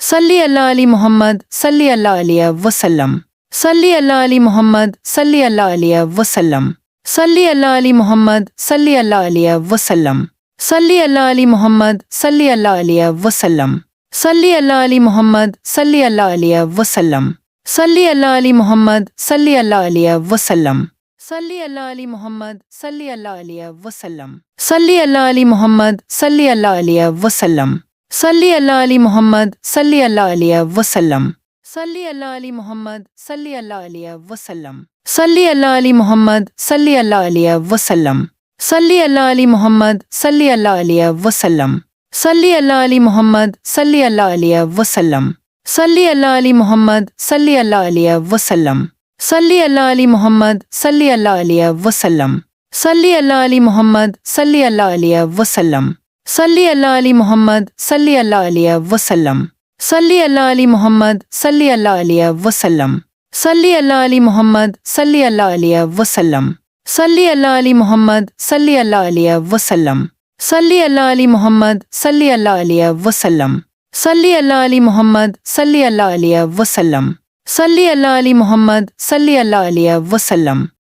सल्ली अल्लाह अली मोहम्मद सल्ली अल्लाह अलैहि वसल्लम। सल्ली अल्लाह अली मोहम्मद सल्ली अल्लाह अलैहि वसल्लम। सल्ली अल्लाह अली मोहम्मद सल्ली अल्लाह अलैहि वसल्लम। सल्ली अल्लाह अली मोहम्मद सल्ली अल्लाह अलैहि वसल्लम। सल्ली अल्लाह अली मोहम्मद सल्ली अल्लाह अलैहि वसल्लम। सल्ली अल्लाह अली मोहम्मद सल्ली अल्लाह अलैहि वसल्लम। सल्ली अल्लाह अली मोहम्मद सल्ली अल्लाह अलैहि वसल्लम। सल्ली अल्लाह अली मोहम्मद सल्ली अल्लाह अलैहि वसल्लम। सल्ली अल्लाह अली मोहम्मद सल्ली अल्लाह अलैहि वसल्लम। सल्ली अल्लाह अली मोहम्मद सल्ली अल्लाह अलैहि वसल्लम। सल्ली अल्लाह अली मोहम्मद सल्ली अल्लाह अलैहि वसल्लम। सल्ली अल्लाह अली मोहम्मद सल्ली अल्लाह अलैहि वसल्लम। सल्ली अल्लाह अली मोहम्मद सल्ली अल्लाह अलैहि वसल्लम। सल्ली अल्लाह अली मोहम्मद सल्ली अल्लाह अलैहि वसल्लम। सल्ली अल्लाह अली मोहम्मद सल्ली अल्लाह अलैहि वसल्लम। सल्ली अल्लाह अली मोहम्मद सल्ली अल्लाह अलैहि वसल्लम। सल्ली अल्लाह अली मोहम्मद सल्ली अल्लाह अलैहि वसल्लम। सल्ली अल्लाह अली मोहम्मद सल्ली अल्लाह अलैहि वसल्लम। सल्ली अल्लाह अली मोहम्मद सल्ली अल्लाह अलैहि वसल्लम। सल्ली अल्लाह अली मोहम्मद सल्ली अल्लाह अलैहि वसल्लम। सल्ली अल्लाह अली मोहम्मद सल्ली अल्लाह अलैहि वसल्लम। सल्ली अल्लाह अली मोहम्मद सल्ली अल्लाह अलैहि वसल्लम। सल्ली अल्लाह अली मोहम्मद सल्ली अल्लाह अलैहि वसल्लम।